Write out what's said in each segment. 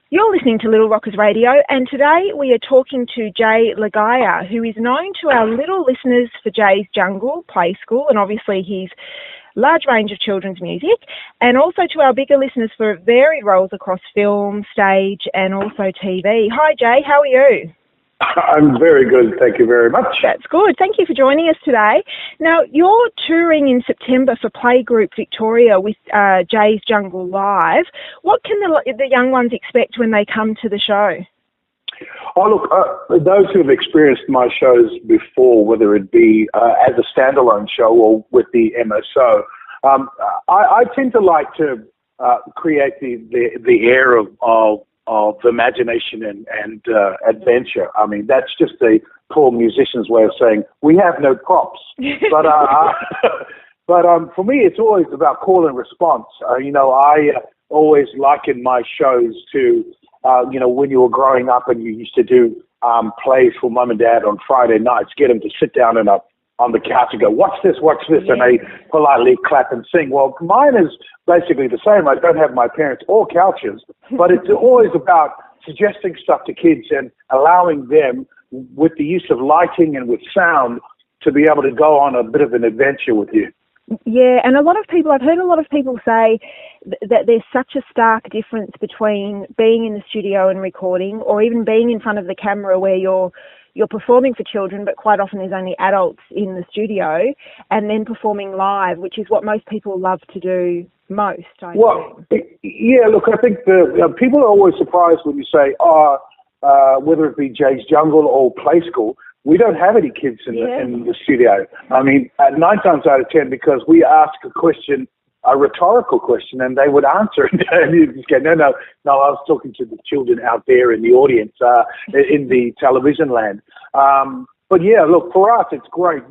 You're listening to Little Rockers Radio, and today we are talking to Jay Laga'aia, who is known to our little listeners for Jay's Jungle Play School and obviously his large range of children's music, and also to our bigger listeners for varied roles across film, stage and also TV. Hi Jay, how are you? I'm very good, thank you very much. That's good. Thank you for joining us today. Now, you're touring in September for Playgroup Victoria with Jay's Jungle Live. What can the young ones expect when they come to the show? Oh, look, those who have experienced my shows before, whether it be as a standalone show or with the MSO, I tend to like to create the air of imagination and adventure. I mean, that's just the poor musician's way of saying we have no props. But for me, it's always about call and response. I always liken my shows to when you were growing up and you used to do plays for mum and dad on Friday nights, get them to sit down on the couch and go, what's this, yeah. And they politely clap and sing. Well, mine is basically the same. I don't have my parents or couches, but it's always about suggesting stuff to kids and allowing them, with the use of lighting and with sound, to be able to go on a bit of an adventure with you. Yeah, and I've heard a lot of people say that there's such a stark difference between being in the studio and recording, or even being in front of the camera where you're performing for children, but quite often there's only adults in the studio, and then performing live, which is what most people love to do most. Yeah, look, I think people are always surprised when you say, whether it be Jay's Jungle or Play School, we don't have any kids in the studio. I mean, 9 times out of 10, because we ask a rhetorical question, and they would answer it. And you just go, no, I was talking to the children out there in the audience, in the television land. But yeah, look, for us, it's great.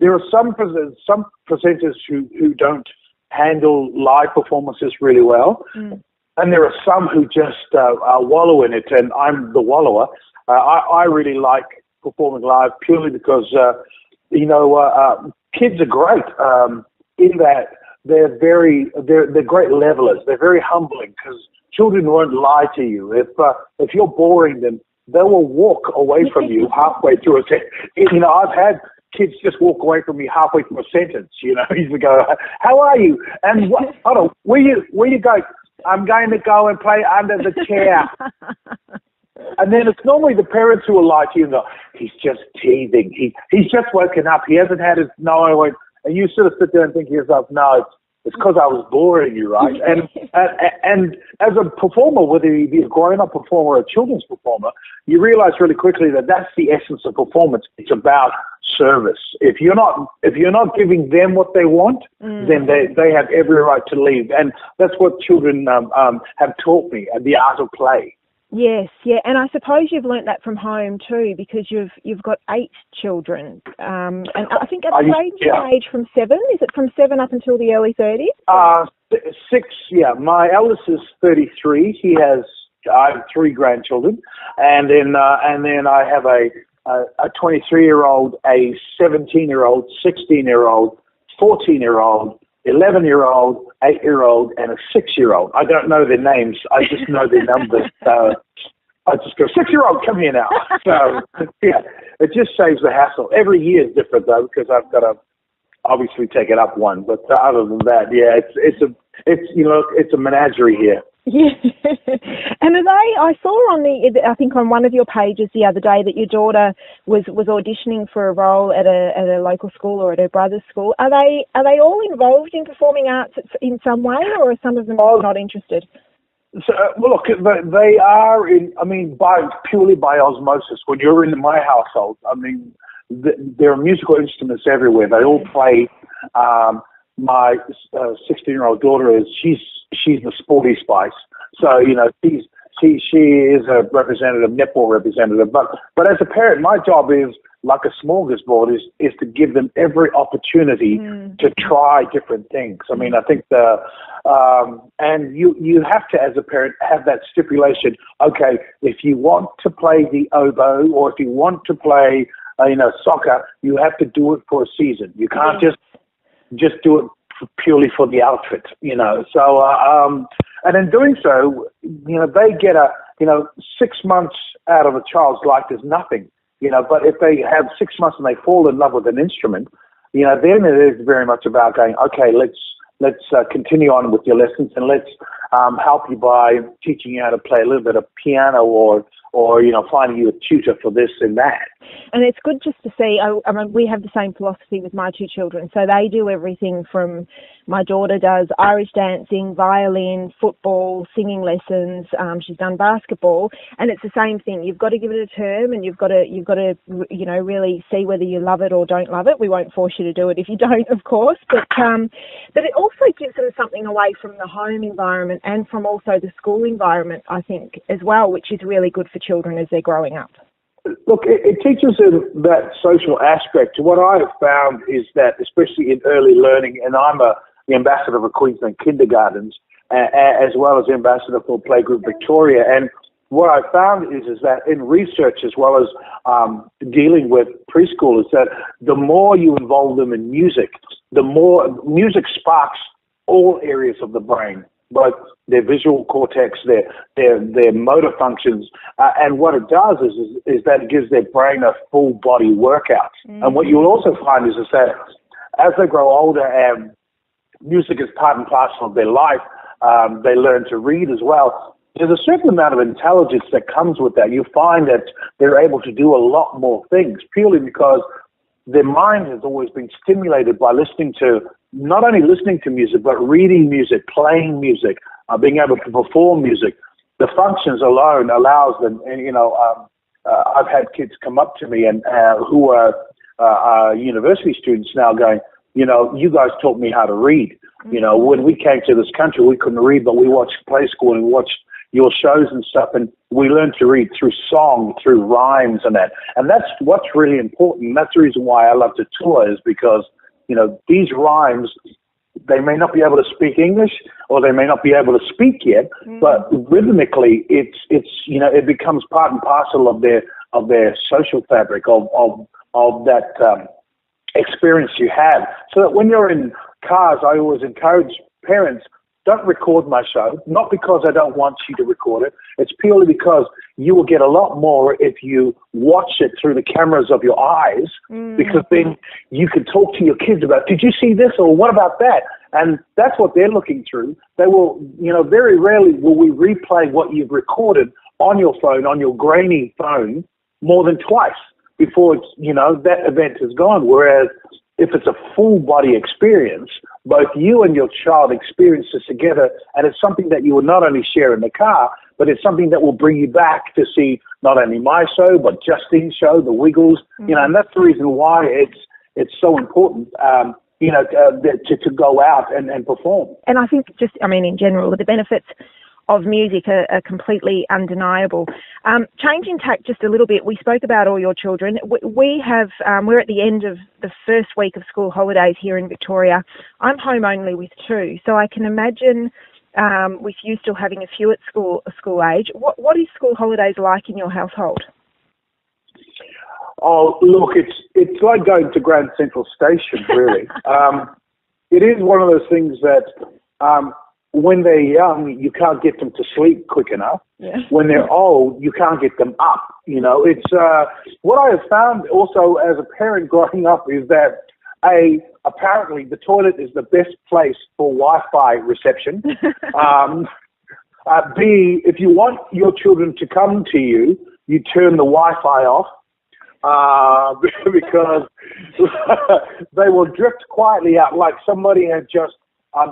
There are some presenters who don't handle live performances really well. Mm. And there are some who just wallow in it, and I'm the wallower. I really like performing live purely because, kids are great in that they're great levelers. They're very humbling because children won't lie to you. If you're boring them, they will walk away from you halfway through a sentence. I've had kids just walk away from me halfway through a sentence. You go, how are you? And where you go? I'm going to go and play under the chair. And then it's normally the parents who will lie to you and go, he's just teething. He's just woken up. He hasn't had his and you sort of sit there and think to yourself, no, it's because I was boring you, right? And as a performer, whether you be a grown-up performer or a children's performer, you realize really quickly that that's the essence of performance. It's about service. If you're not giving them what they want, then they have every right to leave. And that's what children have taught me, the art of play. Yes, yeah, and I suppose you've learnt that from home too, because you've got 8 children, and I think at the age from 7. Is it from 7 up until the early 30s? 6. Yeah, my eldest is 33. I have 3 grandchildren, and then I have a 23-year-old, a 17-year-old, 16-year-old, 14-year-old. 11-year-old, 8-year-old, and a 6-year-old. I don't know their names. I just know their numbers. I just go, 6-year-old, come here now. So, yeah, it just saves the hassle. Every year is different, though, because I've got to obviously take it up one. But other than that, yeah, it's a menagerie here. Yeah, and I saw on one of your pages the other day that your daughter was auditioning for a role at a local school or at her brother's school. Are they all involved in performing arts in some way, or are some of them not interested? So, well, look, they are purely by osmosis. When you're in my household, there are musical instruments everywhere. They all play. My 16-year-old daughter she's the sporty spice. So, she is a representative, netball representative. But as a parent, my job is, like a smorgasbord, is to give them every opportunity to try different things. I mean, I think and you have to, as a parent, have that stipulation. Okay, if you want to play the oboe, or if you want to play, soccer, you have to do it for a season. You can't just do it purely for the outfit, So, and in doing so, they get a 6 months out of a child's life is nothing, but if they have 6 months and they fall in love with an instrument, then it is very much about going, okay, let's continue on with your lessons, and let's help you by teaching you how to play a little bit of piano or finding you a tutor for this and that. And it's good just to see, I mean, we have the same philosophy with my two children. So they do everything from, my daughter does Irish dancing, violin, football, singing lessons. She's done basketball, and it's the same thing. You've got to give it a term, and you've got to really see whether you love it or don't love it. We won't force you to do it if you don't, of course, but it also gives them something away from the home environment and from also the school environment, I think, as well, which is really good for children as they're growing up. Look, it teaches them that social aspect. What I have found is that, especially in early learning, and I'm the ambassador for Queensland kindergartens, as well as the ambassador for Playgroup Victoria, and what I found is that in research, as well as dealing with preschoolers, that the more you involve them in music, the more music sparks all areas of the brain, both their visual cortex, their motor functions, and what it does is that it gives their brain a full body workout. Mm-hmm. And what you'll also find is that as they grow older and music is part and parcel of their life, they learn to read as well. There's a certain amount of intelligence that comes with that. You find that they're able to do a lot more things purely because their mind has always been stimulated by not only listening to music, but reading music, playing music, being able to perform music. The functions alone allows them, and I've had kids come up to me and who are university students now going, you guys taught me how to read. Mm-hmm. When we came to this country, we couldn't read, but we watched Play School and we watched your shows and stuff, and we learned to read through song, through rhymes and that. And that's what's really important. That's the reason why I love to tour, is because, these rhymes, they may not be able to speak English or they may not be able to speak yet, but rhythmically it becomes part and parcel of their social fabric, of that experience you have. So that when you're in cars, I always encourage parents, don't record my show, not because I don't want you to record it. It's purely because you will get a lot more if you watch it through the cameras of your eyes, because then you can talk to your kids about, did you see this or what about that? And that's what they're looking through. They will, very rarely will we replay what you've recorded on your phone, on your grainy phone, more than twice before it's, that event is gone. Whereas if it's a full body experience, both you and your child experience this together, and it's something that you will not only share in the car, but it's something that will bring you back to see not only my show, but Justine's show, The Wiggles, and that's the reason why it's so important, to go out and perform. And I think in general, the benefits of music are completely undeniable. Changing tack just a little bit, we spoke about all your children. We're at the end of the first week of school holidays here in Victoria. I'm home only with two, so I can imagine with you still having a few at school age. What is school holidays like in your household? Oh, look, it's like going to Grand Central Station, really. It is one of those things that when they're young, you can't get them to sleep quick enough. Yeah. When they're old, you can't get them up. It's what I have found also as a parent growing up is that apparently the toilet is the best place for Wi-Fi reception. B, if you want your children to come to you, you turn the Wi-Fi off. Because they will drift quietly out like somebody had just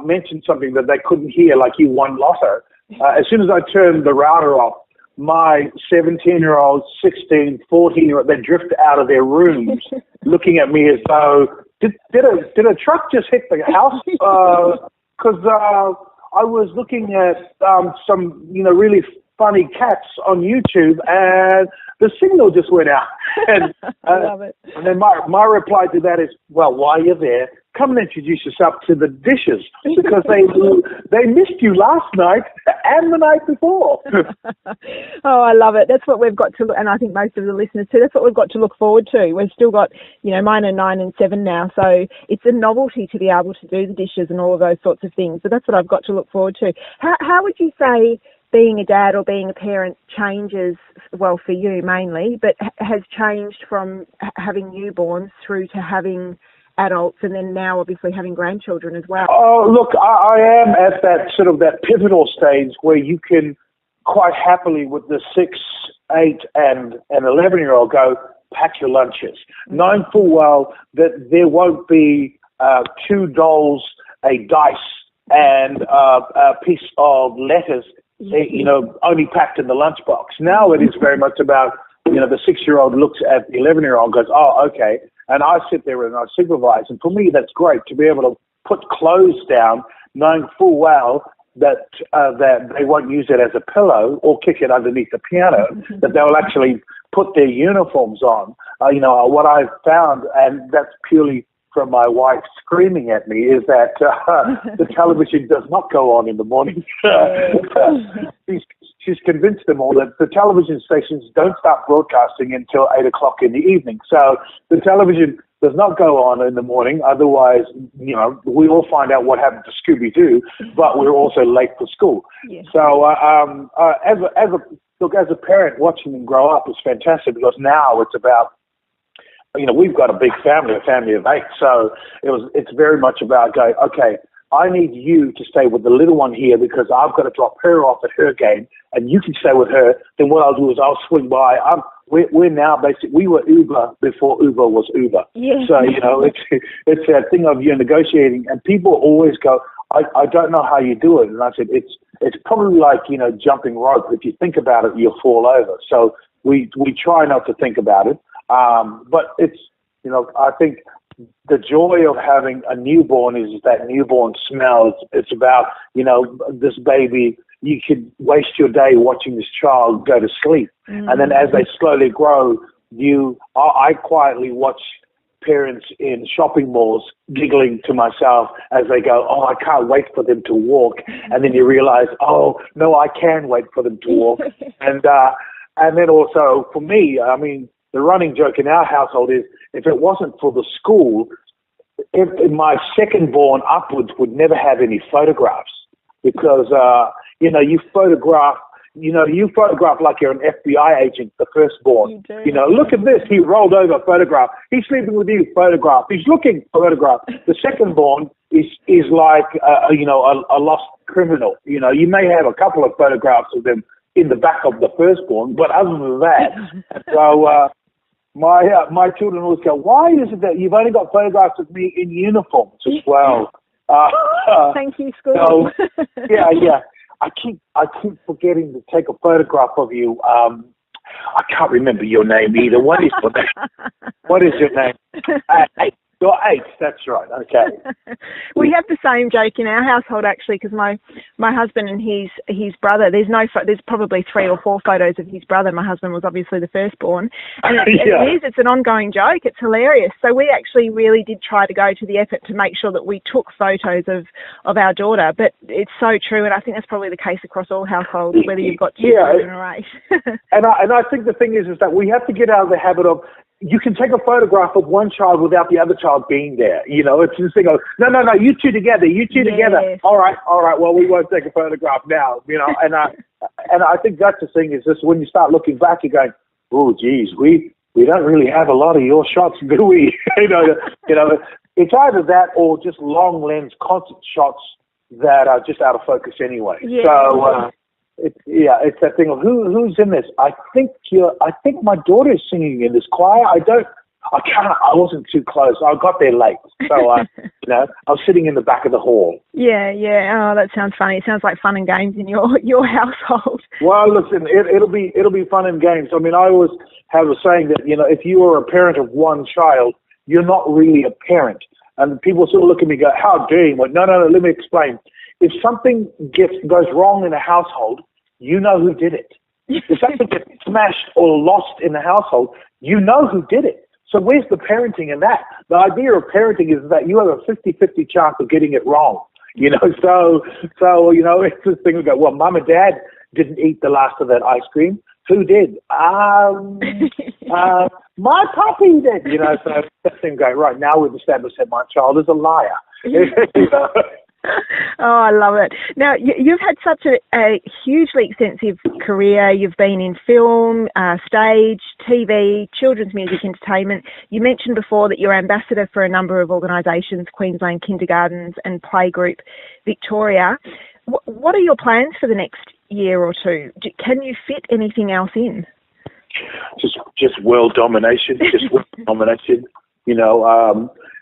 mentioned something that they couldn't hear, like you won lotto. As soon as I turned the router off, my 17-year-old, 16, 14-year-old, they drift out of their rooms looking at me as though, did a truck just hit the house? Because I was looking at some, really funny cats on YouTube, and the signal just went out. And, I love it. And then my reply to that is, well, while you're there, come and introduce yourself to the dishes, because they missed you last night and the night before. Oh, I love it. That's what we've got to look, and I think most of the listeners too, that's what we've got to look forward to. We've still got, mine are 9 and 7 now, so it's a novelty to be able to do the dishes and all of those sorts of things. So that's what I've got to look forward to. How would you say being a dad or being a parent changes, well, for you mainly, but has changed from having newborns through to having adults, and then now obviously having grandchildren as well? Oh, look, I am at that sort of that pivotal stage where you can quite happily with the 6, 8, and 11-year-old go, pack your lunches, knowing full well that there won't be 2 dolls, a dice, and a piece of lettuce, only packed in the lunchbox. Now it is very much about, the 6-year-old looks at the 11-year-old, goes, oh, okay. And I sit there and I supervise. And for me, that's great to be able to put clothes down, knowing full well that they won't use it as a pillow or kick it underneath the piano, that they'll actually put their uniforms on. What I've found, and that's purely from my wife screaming at me, is that the television does not go on in the morning. She's convinced them all that the television stations don't start broadcasting until 8 o'clock in the evening. So the television does not go on in the morning. Otherwise, we all find out what happened to Scooby-Doo, but we're also late for school. Yeah. So as a parent, watching them grow up is fantastic, because now it's about, we've got a big family, a family of 8. So it's very much about going, okay, I need you to stay with the little one here because I've got to drop her off at her game, and you can stay with her. Then what I'll do is I'll swing by. We're now basically, we were Uber before Uber was Uber. Yeah. So, it's that thing of you're negotiating, and people always go, I don't know how you do it. And I said, it's probably like, jumping rope. If you think about it, you'll fall over. So we try not to think about it. But it's, I think the joy of having a newborn is that newborn smell. It's about, this baby, you could waste your day watching this child go to sleep. Mm. And then as they slowly grow, I quietly watch parents in shopping malls giggling to myself as they go, oh, I can't wait for them to walk. And then you realize, oh, no, I can wait for them to walk. And then also for me, the running joke in our household is, if it wasn't for the school, my second born upwards would never have any photographs, because, you photograph like you're an FBI agent, the firstborn. Look at this. He rolled over, photograph. He's sleeping with you, photograph. He's looking, photograph. The secondborn is like, a lost criminal. You may have a couple of photographs of them in the back of the firstborn, but other than that, so my children always go, why is it that you've only got photographs of me in uniforms as well? Thank you, school. So, yeah. I keep forgetting to take a photograph of you. I can't remember your name either. What is your name? You're 8, that's right, okay. We have the same joke in our household, actually, because my husband and his brother, there's probably 3 or 4 photos of his brother. My husband was obviously the firstborn. And it's an ongoing joke. It's hilarious. So we actually really did try to go to the effort to make sure that we took photos of our daughter. But it's so true, and I think that's probably the case across all households, whether you've got 2 children or 8. and I think the thing is that we have to get out of the habit of, you can take a photograph of one child without the other child being there. It's just thing of, no, you two together. Yes. All right. Well, we won't take a photograph now, and I think that's the thing, is just when you start looking back, you're going, oh, geez, we don't really have a lot of your shots, do we? It's either that or just long lens concert shots that are just out of focus anyway. Yeah. So, it's that thing of who's in this. I think my daughter is singing in this choir. I wasn't too close. I got there late, so I was sitting in the back of the hall. Yeah. Oh, that sounds funny. It sounds like fun and games in your household. Well, listen, it'll be fun and games. I always have a saying that if you are a parent of one child, you're not really a parent. And people sort of look at me and go, "How dare you?" But no. Let me explain. If something goes wrong in a household, you know who did it. If something gets smashed or lost in the household, you know who did it. So where's the parenting in that? The idea of parenting is that you have a 50-50 chance of getting it wrong. So it's this thing of go, well, Mum and Dad didn't eat the last of that ice cream. Who did? My puppy did. So that thing going, right, now we've established that my child is a liar. Oh, I love it. Now, you've had such a hugely extensive career. You've been in film, stage, TV, children's music, entertainment. You mentioned before that you're ambassador for a number of organisations, Queensland Kindergartens and Playgroup Victoria. What are your plans for the next year or two? Can you fit anything else in? Just world domination,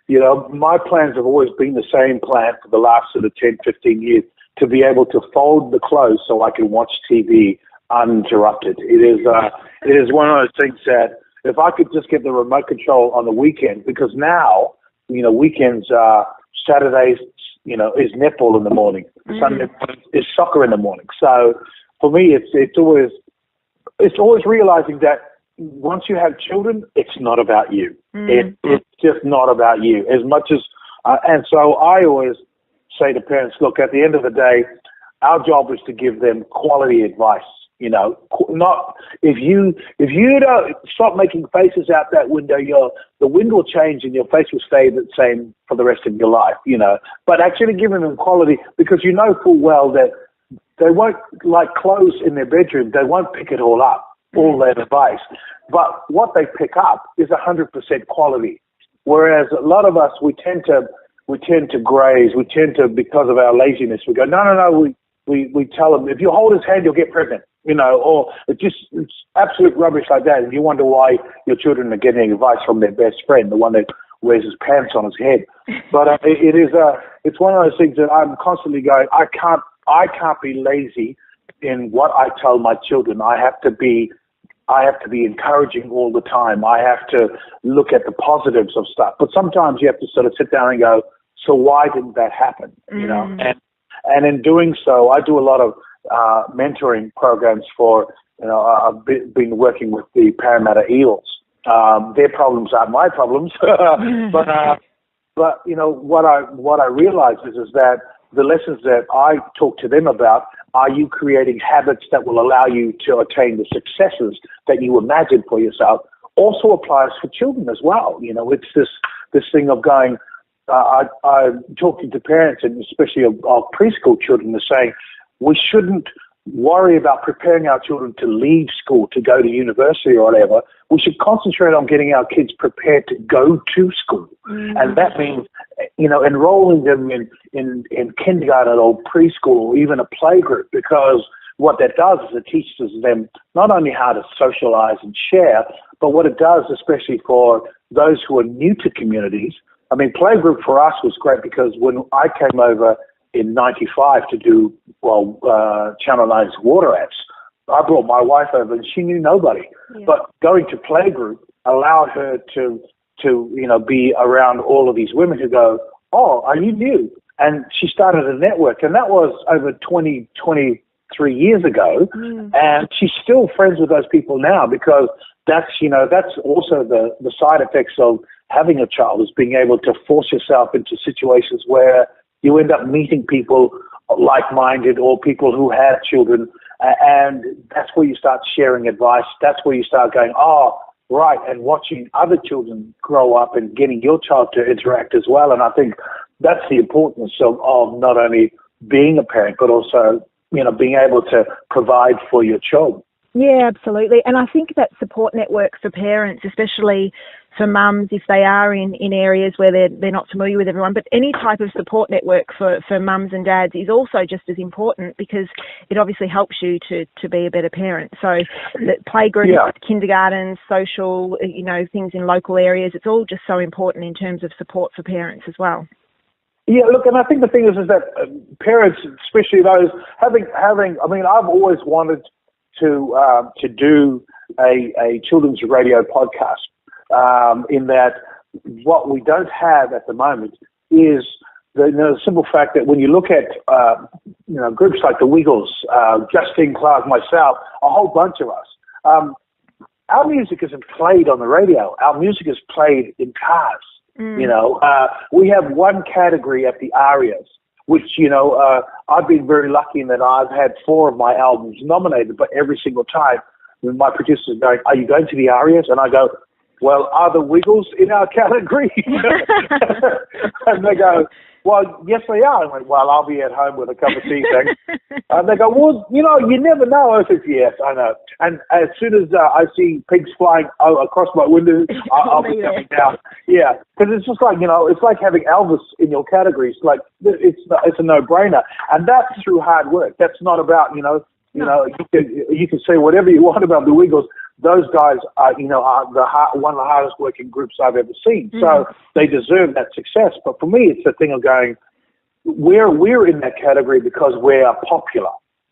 my plans have always been the same plan for the last sort of 10, 15 years, to be able to fold the clothes so I can watch TV uninterrupted. It is one of those things that if I could just get the remote control on the weekend, because now, weekends are Saturdays, is netball in the morning. Sunday is soccer in the morning. So for me, it's always realizing that once you have children, it's not about you. It's just not about you as much as, and so I always say to parents, look, at the end of the day, our job is to give them quality advice. Not if you don't stop making faces out that window, the wind will change and your face will stay the same for the rest of your life. But actually giving them quality, because you know full well that they won't, like clothes in their bedroom, they won't pick it all up, all their advice. But what they pick up is 100% quality. Whereas a lot of us, we tend to graze, because of our laziness, we go, no, we tell them, if you hold his hand, you'll get pregnant, or it's absolute rubbish like that. And you wonder why your children are getting advice from their best friend, the one that wears his pants on his head. But it's one of those things that I'm constantly going, I can't be lazy in what I tell my children. I have to be encouraging all the time. I have to look at the positives of stuff. But sometimes you have to sort of sit down and go, so why didn't that happen? And in doing so, I do a lot of mentoring programs for, I've been working with the Parramatta Eels. Their problems aren't my problems. but what I realize is that the lessons that I talk to them about, are you creating habits that will allow you to attain the successes that you imagine for yourself, also applies for children as well. It's this thing of going, I'm talking to parents, and especially of preschool children, are saying we shouldn't worry about preparing our children to leave school, to go to university or whatever. We should concentrate on getting our kids prepared to go to school. And that means, enrolling them in kindergarten or preschool or even a playgroup, because what that does is it teaches them not only how to socialize and share, but what it does, especially for those who are new to communities. I mean, playgroup for us was great because when I came over in 95 to do, Channel 9's water ads, I brought my wife over and she knew nobody. Yeah. But going to playgroup allowed her to be around all of these women who go, oh, are you new? And she started a network, and that was over 23 years ago. And she's still friends with those people now, because that's also the side effects of having a child, is being able to force yourself into situations where you end up meeting people like-minded or people who have children, and that's where you start sharing advice. That's where you start going, oh, right, and watching other children grow up and getting your child to interact as well. And I think that's the importance of not only being a parent, but also, being able to provide for your child. Yeah, absolutely. And I think that support network for parents, especially for mums, if they are in areas where they're not familiar with everyone, but any type of support network for mums and dads is also just as important, because it obviously helps you to be a better parent. So the playgroups, kindergartens, social, things in local areas, it's all just so important in terms of support for parents as well. Yeah, look, and I think the thing is that parents, especially those I've always wanted to do a children's radio podcast, in that what we don't have at the moment is the simple fact that when you look at groups like the Wiggles, Justine Clark, myself, a whole bunch of us, our music isn't played on the radio. Our music is played in cars. We have one category at the Arias, which, I've been very lucky in that I've had 4 of my albums nominated, but every single time when my producer's going, are you going to the Arias? And I go, well, are the Wiggles in our category? And they go, well, yes, they are. I went, well, I'll be at home with a cup of tea, thanks. They go, well, you never know. I said, yes, I know. And as soon as I see pigs flying across my window, I'll be coming down. Yeah, because it's just like, it's like having Elvis in your categories. Like, it's a no-brainer. And that's through hard work. That's not about, you can say whatever you want about the Wiggles. Those guys are, one of the hardest working groups I've ever seen. So they deserve that success. But for me, it's the thing of going, we're in that category because we are popular.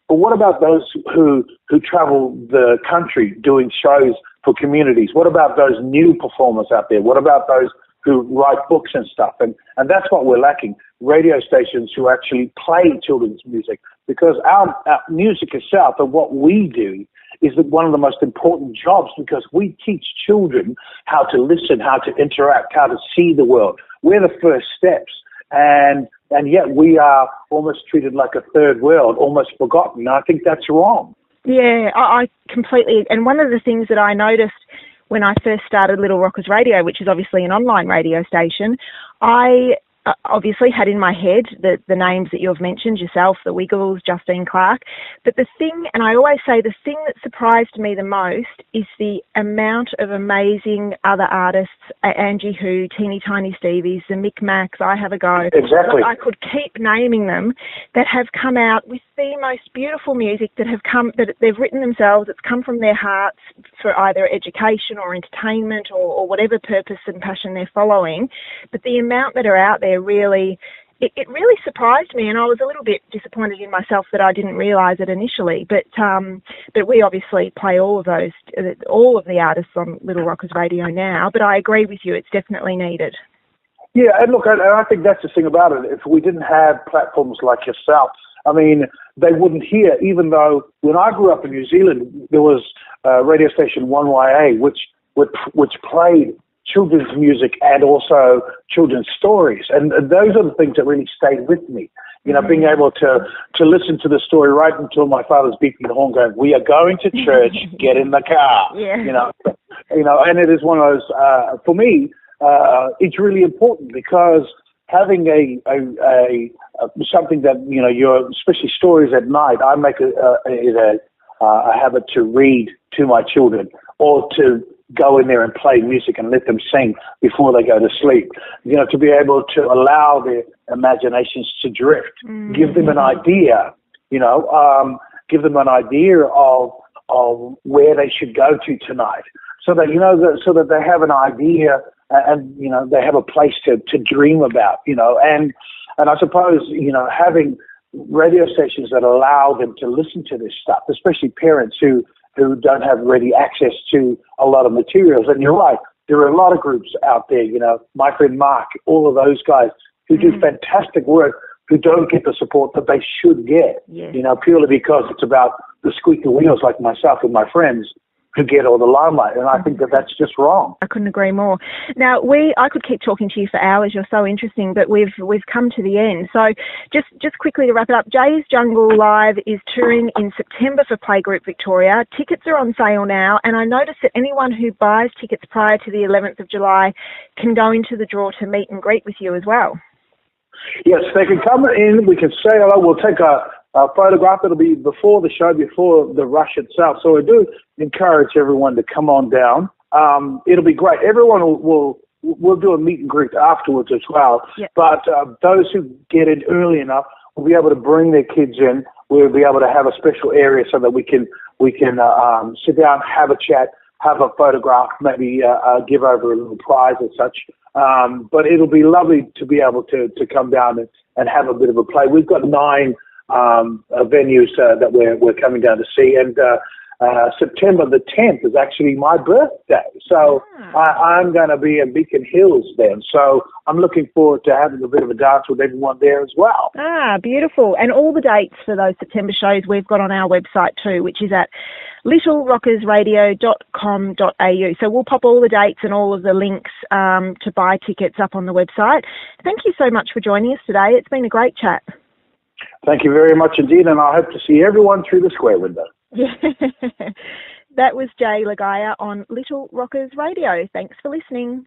But what about those who travel the country doing shows for communities? What about those new performers out there? What about those who write books and stuff? And that's what we're lacking. Radio stations who actually play children's music, because our music itself and what we do is one of the most important jobs, because we teach children how to listen, how to interact, how to see the world. We're the first steps. And yet we are almost treated like a third world, almost forgotten. I think that's wrong. Yeah, I completely. And one of the things that I noticed when I first started Little Rockers Radio, which is obviously an online radio station, I obviously had in my head the names that you've mentioned yourself, the Wiggles, Justine Clark. But the thing, and I always say the thing that surprised me the most is the amount of amazing other artists, Angie Who, Teeny Tiny Stevies, the Mick Macs, I Have a Go. Exactly. I could keep naming them, that have come out with the most beautiful music that they've written themselves. It's come from their hearts for either education or entertainment or whatever purpose and passion they're following. But the amount that are out there really, it really surprised me, and I was a little bit disappointed in myself that I didn't realise it initially. But we obviously play all of the artists on Little Rockers Radio now. But I agree with you; it's definitely needed. Yeah, and look, I think that's the thing about it. If we didn't have platforms like yourself, I mean, they wouldn't hear. Even though when I grew up in New Zealand, there was a radio station 1YA which played children's music and also children's stories. And those are the things that really stayed with me. Being able to listen to the story right until my father's beeping the horn going, we are going to church, get in the car. Yeah. And it is one of those, for me, it's really important, because having a something that, your, especially stories at night, I make a habit to read to my children, or to go in there and play music and let them sing before they go to sleep, to be able to allow their imaginations to drift, give them an idea, give them an idea of where they should go to tonight, so that, so that they have an idea and, they have a place to dream about, and I suppose, having radio stations that allow them to listen to this stuff, especially parents who don't have ready access to a lot of materials. And you're right, there are a lot of groups out there, my friend Mark, all of those guys who do fantastic work, who don't get the support that they should get, purely because it's about the squeaky wheels like myself and my friends who get all the limelight. And I think that that's just wrong. I couldn't agree more. Now, I could keep talking to you for hours. You're so interesting, but we've come to the end. So just quickly to wrap it up, Jay's Jungle Live is touring in September for Playgroup Victoria. Tickets are on sale now, and I noticed that anyone who buys tickets prior to the 11th of July can go into the draw to meet and greet with you as well. Yes, they can come in. We can say hello. We'll take a photograph. It'll be before the show, before the rush itself. So I do encourage everyone to come on down. It'll be great. Everyone we'll do a meet and greet afterwards as well. Yep. But those who get in early enough will be able to bring their kids in. We'll be able to have a special area so that we can sit down, have a chat, have a photograph, maybe give over a little prize or such. But it'll be lovely to be able to come down and have a bit of a play. We've got 9 venues that we're coming down to see, and September the 10th is actually my birthday, so I'm going to be in Beacon Hills then, so I'm looking forward to having a bit of a dance with everyone there as well. Beautiful. And all the dates for those September shows we've got on our website too, which is at littlerockersradio.com.au. So we'll pop all the dates and all of the links to buy tickets up on the website. Thank you so much for joining us today. It's been a great chat. Thank you very much indeed, and I hope to see everyone through the square window. Yeah. That was Jay Laga'aia on Little Rockers Radio. Thanks for listening.